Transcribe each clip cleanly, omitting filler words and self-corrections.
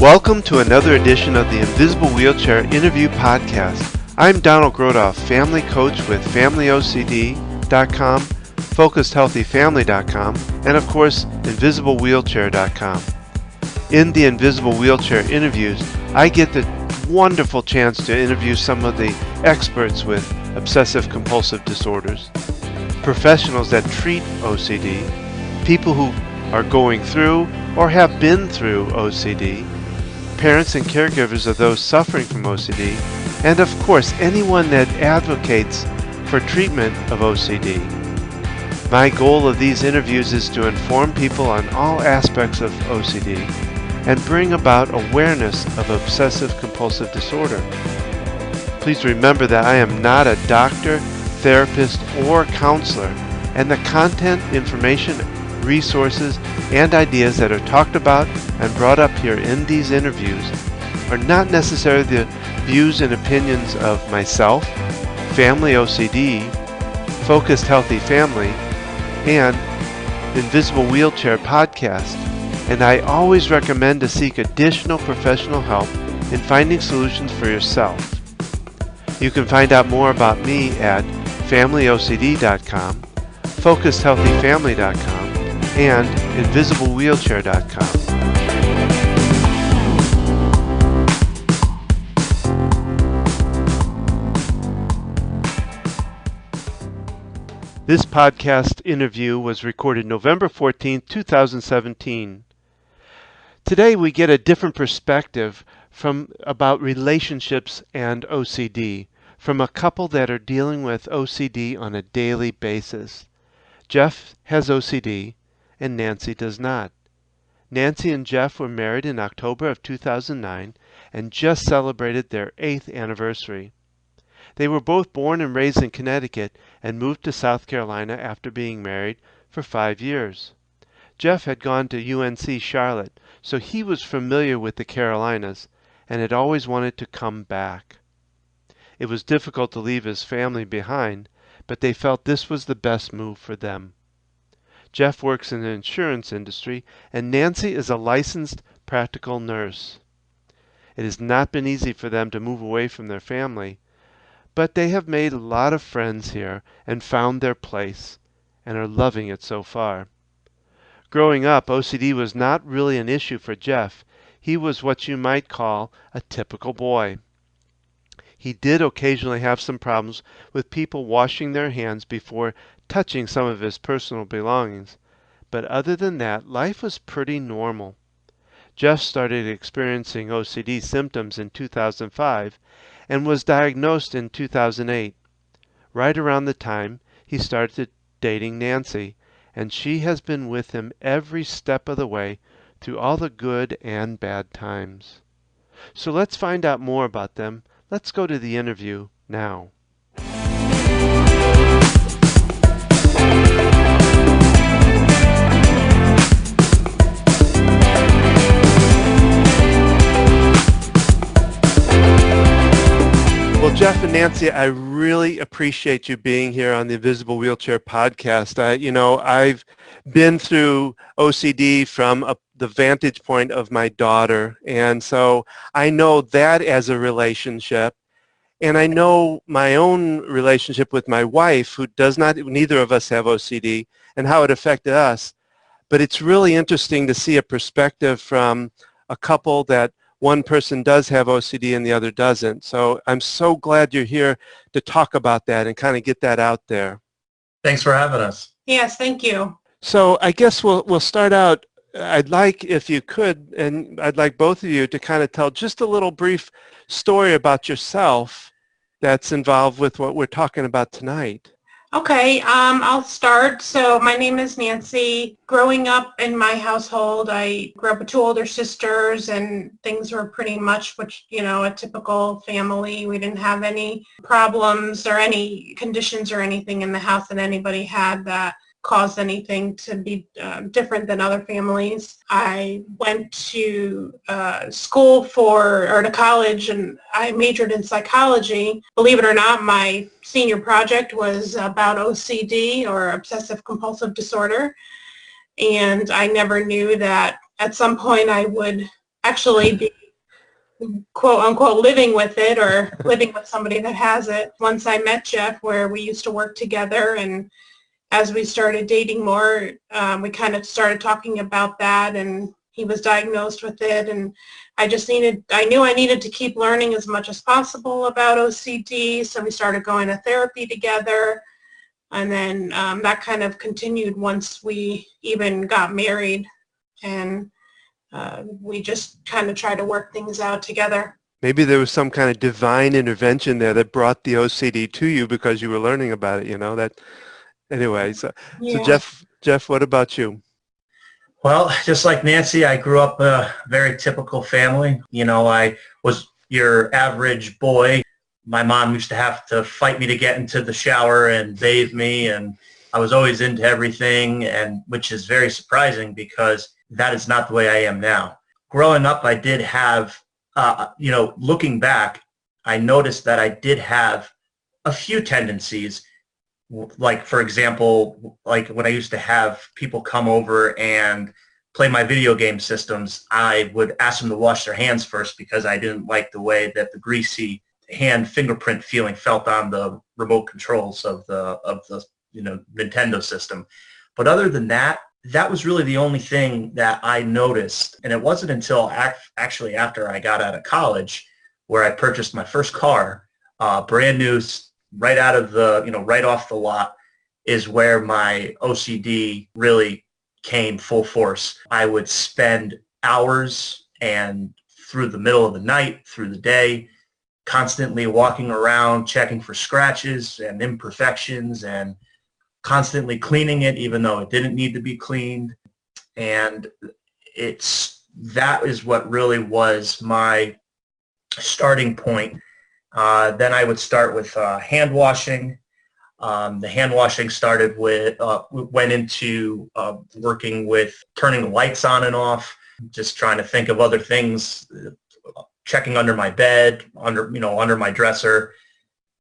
Welcome to another edition of the Invisible Wheelchair Interview Podcast. I'm Donald Grodoff, family coach with FamilyOCD.com, FocusedHealthyFamily.com, and of course, InvisibleWheelchair.com. In the Invisible Wheelchair interviews, I get the wonderful chance to interview some of the experts with obsessive compulsive disorders, professionals that treat OCD, people who are going through or have been through OCD, parents and caregivers of those suffering from OCD, and of course anyone that advocates for treatment of OCD. My goal of these interviews is to inform people on all aspects of OCD and bring about awareness of obsessive compulsive disorder. Please remember that I am not a doctor, therapist, or counselor, and the content, information, resources, and ideas that are talked about and brought up here in these interviews are not necessarily the views and opinions of myself, Family OCD, Focused Healthy Family, and Invisible Wheelchair Podcast, and I always recommend to seek additional professional help in finding solutions for yourself. You can find out more about me at FamilyOCD.com, FocusedHealthyFamily.com, and InvisibleWheelchair.com. This podcast interview was recorded November 14, 2017. Today we get a different perspective about relationships and OCD from a couple that are dealing with OCD on a daily basis. Jeff has OCD and Nancy does not. Nancy and Jeff were married in October of 2009 and just celebrated their 8th anniversary. They were both born and raised in Connecticut and moved to South Carolina after being married for 5 years. Jeff had gone to UNC Charlotte, so he was familiar with the Carolinas and had always wanted to come back. It was difficult to leave his family behind, but they felt this was the best move for them. Jeff works in the insurance industry, and Nancy is a licensed practical nurse. It has not been easy for them to move away from their family, but they have made a lot of friends here and found their place and are loving it so far. Growing up, OCD was not really an issue for Jeff. He was what you might call a typical boy. He did occasionally have some problems with people washing their hands before touching some of his personal belongings, but other than that, life was pretty normal. Jeff started experiencing OCD symptoms in 2005 and was diagnosed in 2008. Right around the time he started dating Nancy, and she has been with him every step of the way through all the good and bad times. So let's find out more about them. Let's go to the interview now. Well, Jeff and Nancy, I really appreciate you being here on the Invisible Wheelchair Podcast. I've been through OCD from the vantage point of my daughter, and so I know that as a relationship, and I know my own relationship with my wife, who neither of us have OCD, and how it affected us. But it's really interesting to see a perspective from a couple that one person does have OCD and the other doesn't. So I'm so glad you're here to talk about that and kind of get that out there. Thanks for having us. Yes, thank you. So I guess we'll start out. I'd like, if you could, and I'd like both of you to kind of tell just a little brief story about yourself that's involved with what we're talking about tonight. Okay, I'll start. So my name is Nancy. Growing up in my household, I grew up with 2 older sisters, and things were pretty much a typical family. We didn't have any problems or any conditions or anything in the house that anybody had that caused anything to be different than other families. I went to to college, and I majored in psychology. Believe it or not, my senior project was about OCD, or Obsessive Compulsive Disorder, and I never knew that at some point I would actually be quote unquote living with it or living with somebody that has it. Once I met Jeff, where we used to work together, and as we started dating more, we kind of started talking about that, and he was diagnosed with it, and I knew I needed to keep learning as much as possible about OCD, so we started going to therapy together, and then that kind of continued once we even got married, and we just kind of try to work things out together. Maybe there was some kind of divine intervention there that brought the OCD to you because you were learning about it, that anyway. So Yeah. Jeff, what about you? Well, just like Nancy, I grew up a very typical family. I was your average boy. My mom used to have to fight me to get into the shower and bathe me, and I was always into everything, and which is very surprising because that is not the way I am now. Growing up, I did have, looking back, I noticed that I did have a few tendencies. Like, for example, like when I used to have people come over and play my video game systems, I would ask them to wash their hands first because I didn't like the way that the greasy hand fingerprint feeling felt on the remote controls of the Nintendo system. But other than that, that was really the only thing that I noticed. And it wasn't until actually after I got out of college where I purchased my first car, brand new, right out of the, right off the lot, is where my OCD really came full force. I would spend hours and through the middle of the night, through the day, constantly walking around, checking for scratches and imperfections and constantly cleaning it even though it didn't need to be cleaned. And that is what really was my starting point. Then I would start with hand washing. The hand washing started went into working with turning the lights on and off, just trying to think of other things, checking under my bed, under my dresser,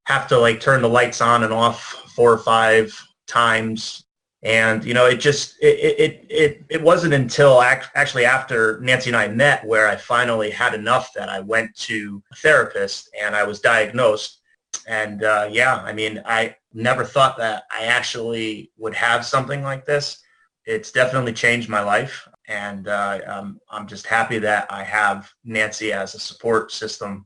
have to turn the lights on and off 4 or 5 times. And, it wasn't until actually after Nancy and I met where I finally had enough that I went to a therapist and I was diagnosed. And I never thought that I actually would have something like this. It's definitely changed my life. And I'm just happy that I have Nancy as a support system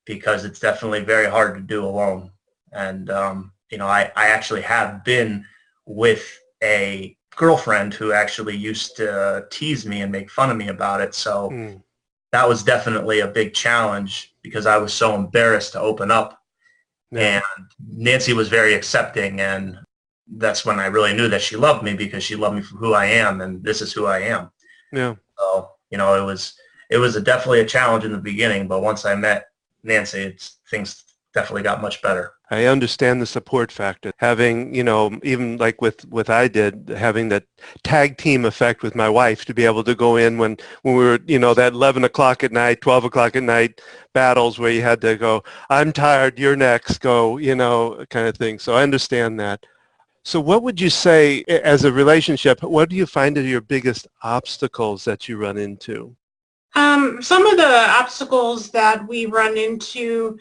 because it's definitely very hard to do alone. And, I actually have been with a girlfriend who actually used to tease me and make fun of me about it. So that was definitely a big challenge because I was so embarrassed to open up. Yeah. And Nancy was very accepting, and that's when I really knew that she loved me because she loved me for who I am, and this is who I am. Yeah. So, it was definitely a challenge in the beginning, but once I met Nancy, things definitely got much better. I understand the support factor. Having, even like with I did, having that tag team effect with my wife to be able to go in when we were, that 11 o'clock at night, 12 o'clock at night battles where you had to go, I'm tired, you're next, go, kind of thing. So I understand that. So what would you say as a relationship, what do you find are your biggest obstacles that you run into? Some of the obstacles that we run into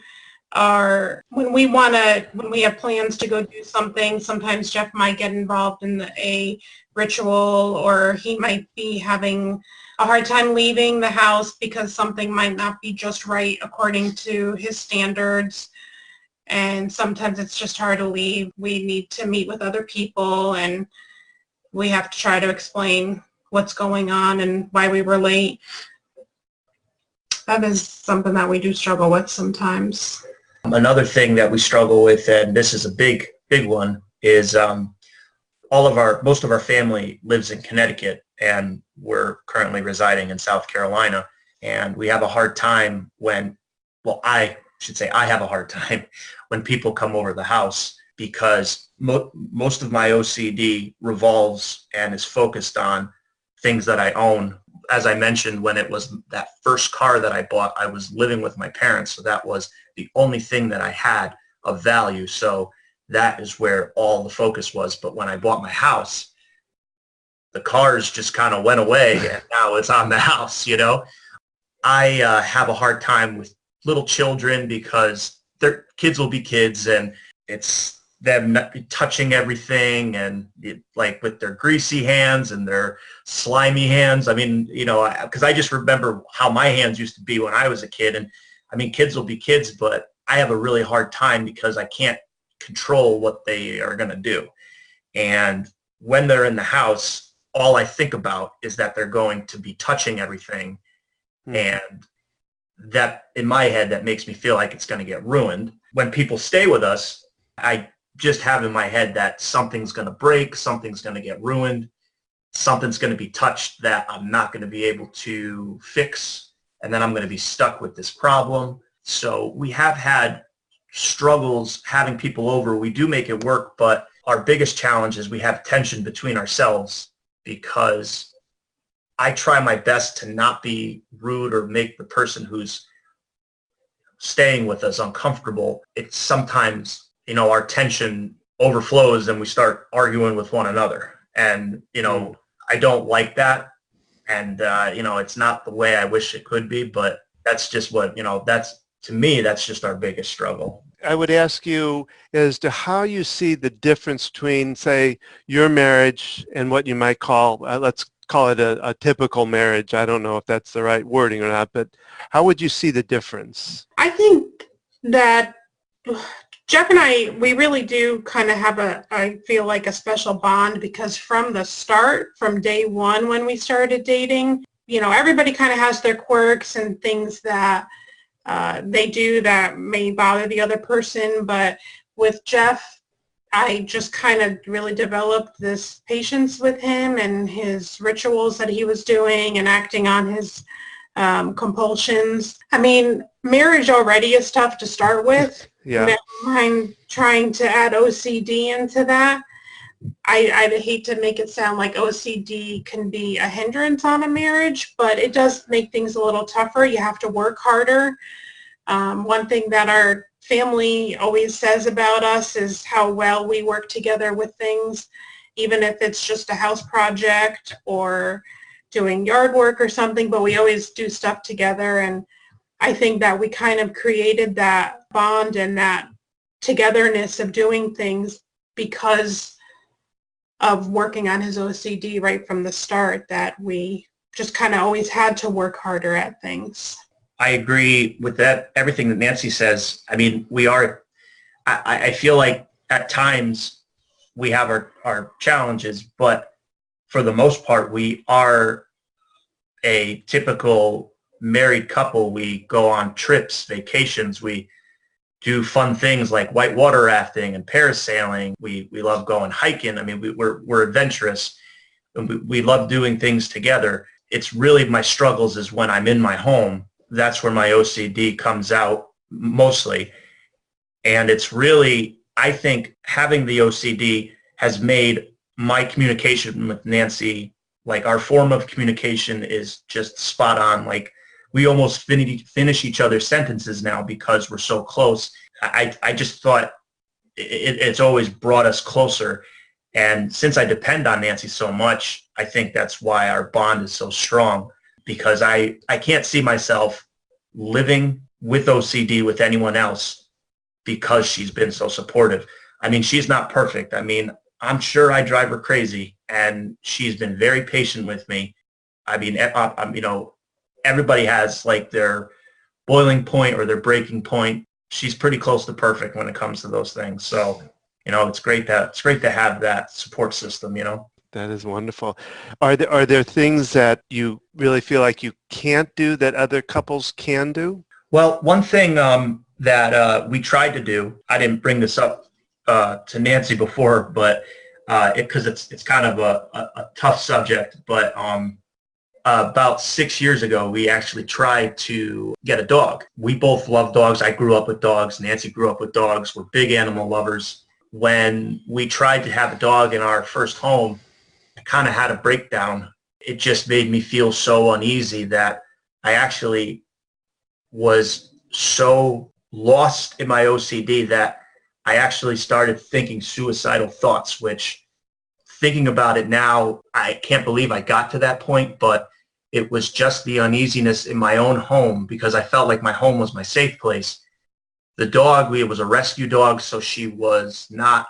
are when we have plans to go do something. Sometimes Jeff might get involved in a ritual, or he might be having a hard time leaving the house because something might not be just right according to his standards. And sometimes it's just hard to leave. We need to meet with other people, and we have to try to explain what's going on and why we were late. That is something that we do struggle with sometimes. Another thing that we struggle with, and this is a big one, is most of our family lives in Connecticut, and we're currently residing in South Carolina. And we have a hard time I have a hard time when people come over the house because most of my OCD revolves and is focused on things that I own. As I mentioned, when it was that first car that I bought, I was living with my parents, so that was the only thing that I had of value. So that is where all the focus was. But when I bought my house, the cars just kind of went away, and now it's on the house, I have a hard time with little children because their kids will be kids, and it's them not touching everything and like with their greasy hands and their slimy hands. I mean, because I just remember how my hands used to be when I was a kid. And I mean, kids will be kids, but I have a really hard time because I can't control what they are going to do. And when they're in the house, all I think about is that they're going to be touching everything. And that, in my head, that makes me feel like it's going to get ruined. When people stay with us, I just have in my head that something's going to break, something's going to get ruined, something's going to be touched that I'm not going to be able to fix, and then I'm going to be stuck with this problem. So we have had struggles having people over. We do make it work, but our biggest challenge is we have tension between ourselves, because I try my best to not be rude or make the person who's staying with us uncomfortable. It's sometimes, our tension overflows and we start arguing with one another. And, I don't like that. And, it's not the way I wish it could be, but that's just what, to me, that's just our biggest struggle. I would ask you as to how you see the difference between, say, your marriage and what you might call, let's call it a typical marriage. I don't know if that's the right wording or not, but how would you see the difference? I think that Jeff and I, we really do kind of have I feel like a special bond, because from the start, from day one when we started dating, everybody kind of has their quirks and things that they do that may bother the other person. But with Jeff, I just kind of really developed this patience with him and his rituals that he was doing and acting on his compulsions. I mean, marriage already is tough to start with. Yeah. Never mind trying to add OCD into that. I'd hate to make it sound like OCD can be a hindrance on a marriage, but it does make things a little tougher. You have to work harder. One thing that our family always says about us is how well we work together with things, even if it's just a house project or doing yard work or something, but we always do stuff together. And I think that we kind of created that bond and that togetherness of doing things because of working on his OCD right from the start, that we just kind of always had to work harder at things. I agree with that, everything that Nancy says. I mean, I feel like at times we have our challenges, but for the most part, we are a typical married couple. We go on trips, vacations. We do fun things like whitewater rafting and parasailing. We love going hiking. I mean, we're adventurous, and we love doing things together. It's really my struggles is when I'm in my home. That's where my OCD comes out mostly. And it's really, I think having the OCD has made my communication with Nancy, like our form of communication is just spot on. Like we almost finish each other's sentences now because we're so close. I just thought it's always brought us closer. And since I depend on Nancy so much, I think that's why our bond is so strong, because I can't see myself living with OCD with anyone else because she's been so supportive. I mean, she's not perfect. I mean, I'm sure I drive her crazy, and she's been very patient with me. I mean, everybody has like their boiling point or their breaking point. She's pretty close to perfect when it comes to those things. So, it's great to have that support system, That is wonderful. Are there things that you really feel like you can't do that other couples can do? Well, one thing that we tried to do, I didn't bring this up to Nancy before, but because it's kind of a tough subject, but about 6 years ago, we actually tried to get a dog. We both love dogs. I grew up with dogs. Nancy grew up with dogs. We're big animal lovers. When we tried to have a dog in our first home, I kind of had a breakdown. It just made me feel so uneasy that I actually was so lost in my OCD that I actually started thinking suicidal thoughts, which, thinking about it now, I can't believe I got to that point, but It was just the uneasiness in my own home because I felt like my home was my safe place. The dog, it was a rescue dog, so she was not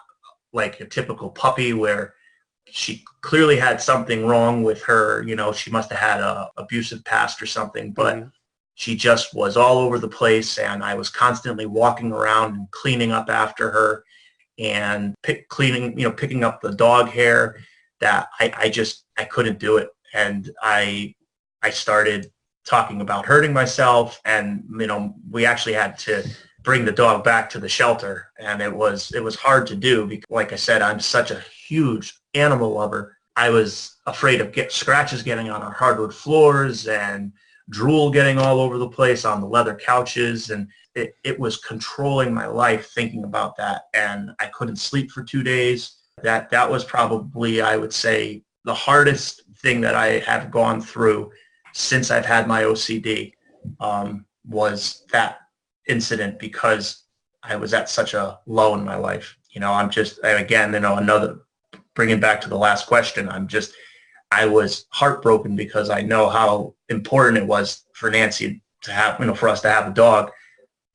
like a typical puppy where she clearly had something wrong with her. You know, she must have had a abusive past or something, but she just was all over the place, and I was constantly walking around and cleaning up after her and picking up the dog hair that I couldn't do it. And I started talking about hurting myself, and, you know, we actually had to bring the dog back to the shelter, and it was hard to do because, like I said, I'm such a huge animal lover. I was afraid of scratches getting on our hardwood floors and drool getting all over the place on the leather couches, and it was controlling my life thinking about that, and I couldn't sleep for 2 days. That was probably, I would say, the hardest thing that I have gone through since I've had my OCD, was that incident, because I was at such a low in my life. You know, again, you know, bringing back to the last question, I was heartbroken because I know how important it was for Nancy to have, you know, for us to have a dog.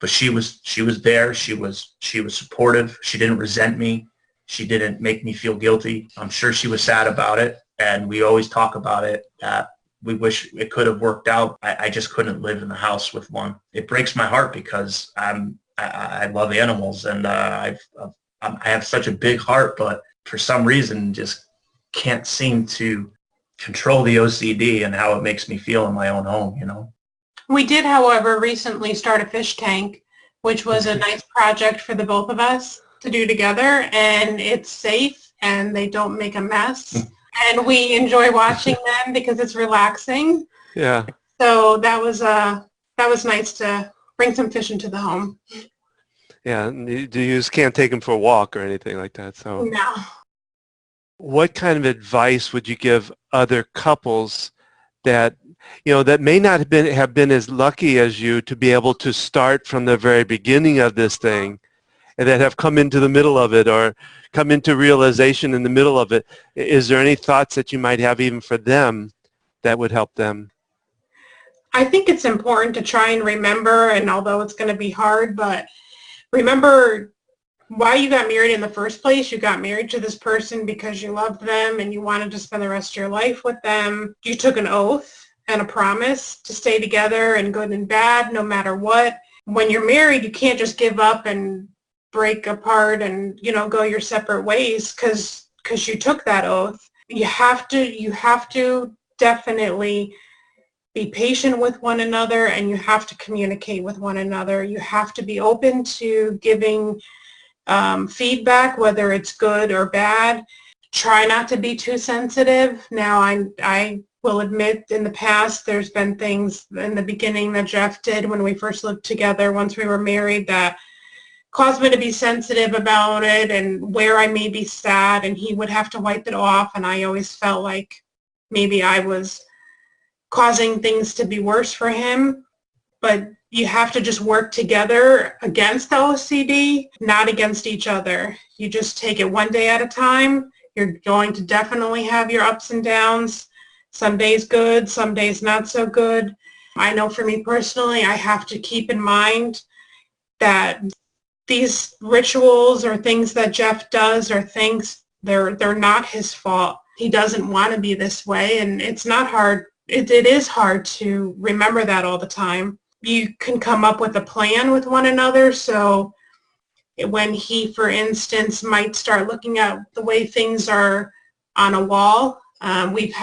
But she was there. She was supportive. She didn't resent me. She didn't make me feel guilty. I'm sure she was sad about it. And we always talk about it, that we wish it could have worked out. I just couldn't live in the house with one. It breaks my heart because I love animals, and I have such a big heart, but for some reason just can't seem to control the OCD and how it makes me feel in my own home, you know. We did, however, recently start a fish tank, which was a nice project for the both of us to do together, and it's safe and they don't make a mess. And we enjoy watching them because it's relaxing. Yeah. So that was nice to bring some fish into the home. Yeah, you just can't take them for a walk or anything like that. So No. what kind of advice would you give other couples that, you know, that may not have been as lucky as you to be able to start from the very beginning of this thing, and that have come into the middle of it or come into realization in the middle of it? Is there any thoughts that you might have even for them that would help them? I think it's important to try and remember, and although it's going to be hard, but remember why you got married in the first place. You got married to this person because you loved them and you wanted to spend the rest of your life with them. You took an oath and a promise to stay together in good and bad, no matter what. When you're married, you can't just give up and break apart and, you know, go your separate ways because you took that oath. You have to definitely be patient with one another, and you have to communicate with one another. You have to be open to giving feedback, whether it's good or bad. Try not to be too sensitive. Now, I will admit in the past there's been things in the beginning that Jeff did when we first lived together, once we were married, that caused me to be sensitive about it, and where I may be sad, and he would have to wipe it off, and I always felt like maybe I was causing things to be worse for him. But you have to just work together against the OCD, not against each other. You just take it one day at a time. You're going to definitely have your ups and downs. Some days good, some days not so good. I know for me personally, I have to keep in mind that these rituals or things that Jeff does or thinks, they're not his fault. He doesn't want to be this way, and it's not hard. It is hard to remember that all the time. You can come up with a plan with one another. So when he, for instance, might start looking at the way things are on a wall, we've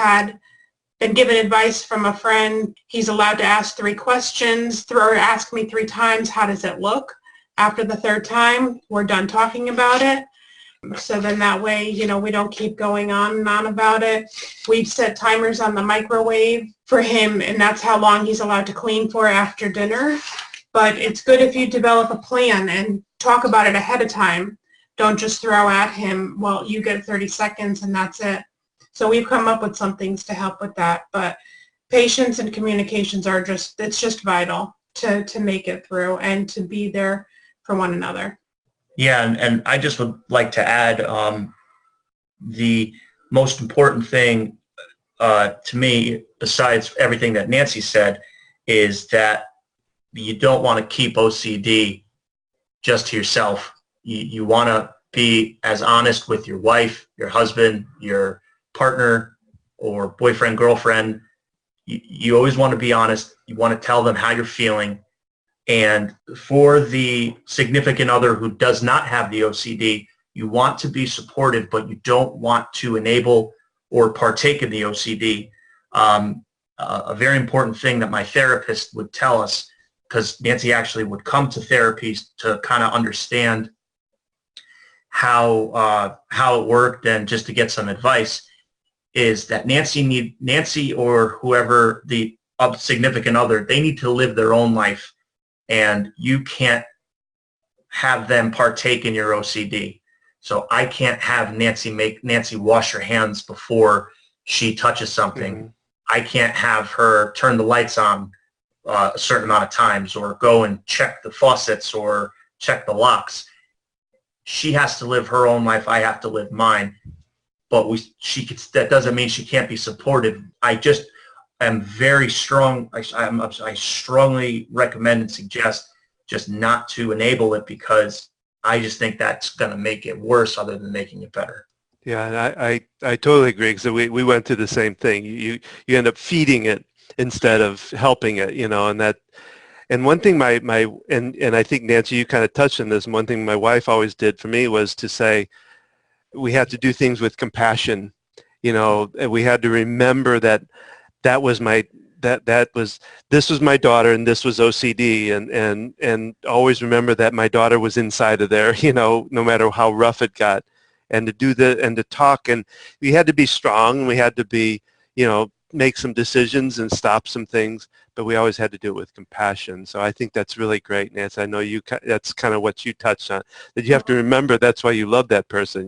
been given advice from a friend. He's allowed to ask 3 questions, or ask me 3 times, how does it look? After the 3rd time, we're done talking about it. So then that way, you know, we don't keep going on and on about it. We've set timers on the microwave for him, and that's how long he's allowed to clean for after dinner. But it's good if you develop a plan and talk about it ahead of time. Don't just throw at him, well, you get 30 seconds and that's it. So we've come up with some things to help with that. But patience and communications it's just vital to make it through and to be there for one another. Yeah, and I just would like to add, the most important thing to me, besides everything that Nancy said, is that you don't want to keep OCD just to yourself. You want to be as honest with your wife, your husband, your partner, or boyfriend, girlfriend. You always want to be honest. You want to tell them how you're feeling. And for the significant other who does not have the OCD, you want to be supportive, but you don't want to enable or partake in the OCD. A very important thing that my therapist would tell us, because Nancy actually would come to therapy to kind of understand how it worked and just to get some advice, is that Nancy or whoever the significant other, they need to live their own life, and you can't have them partake in your OCD. So I can't have Nancy wash her hands before she touches something. Mm-hmm. I can't have her turn the lights on a certain amount of times, or go and check the faucets or check the locks. She has to live her own life. I have to live mine. But that doesn't mean she can't be supported. I just am very strong. I strongly recommend and suggest just not to enable it, because I just think that's going to make it worse other than making it better. Yeah, and I totally agree, because we went through the same thing. You end up feeding it instead of helping it, and one thing and I think, Nancy, you kind of touched on this. One thing my wife always did for me was to say, we had to do things with compassion, and we had to remember that was this was my daughter, and this was OCD, and always remember that my daughter was inside of there, no matter how rough it got, and to do and to talk, and we had to be strong, we had to be, make some decisions and stop some things, but we always had to do it with compassion. So I think that's really great, Nancy. I know that's kind of what you touched on, that you have to remember that's why you love that person,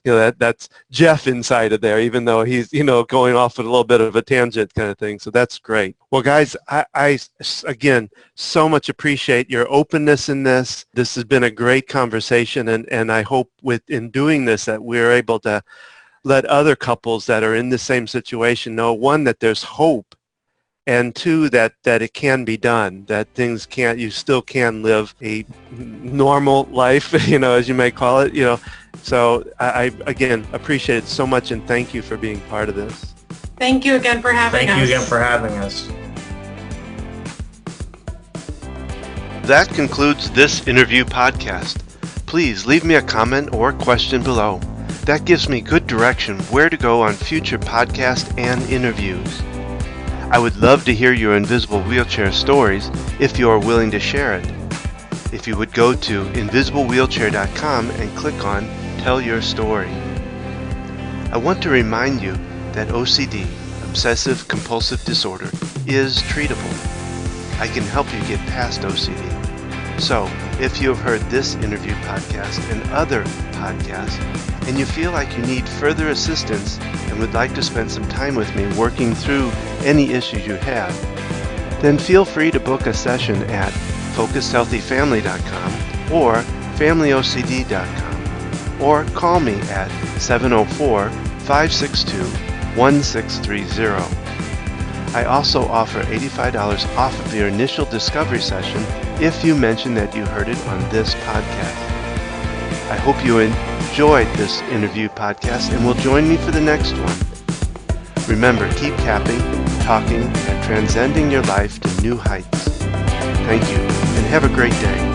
that's Jeff inside of there, even though he's, going off at a little bit of a tangent kind of thing. So that's great. Well, guys, I again, so much appreciate your openness in this. This has been a great conversation, and I hope in doing this that we're able to let other couples that are in the same situation know, one, that there's hope, and two, that it can be done, that you still can live a normal life, as you may call it, So I again, appreciate it so much, and thank you for being part of this. Thank you again for having us. Thank you again for having us. That concludes this interview podcast. Please leave me a comment or question below. That gives me good direction where to go on future podcasts and interviews. I would love to hear your invisible wheelchair stories if you are willing to share it. If you would go to invisiblewheelchair.com and click on Tell Your Story. I want to remind you that OCD, Obsessive Compulsive Disorder, is treatable. I can help you get past OCD. So, if you have heard this interview podcast and other podcasts, and you feel like you need further assistance and would like to spend some time with me working through any issues you have, then feel free to book a session at focusedhealthyfamily.com or familyocd.com, or call me at 704-562-1630. I also offer $85 off of your initial discovery session if you mention that you heard it on this podcast. I hope you enjoyed this interview podcast and will join me for the next one. Remember, keep tapping, talking, and transcending your life to new heights. Thank you, and have a great day.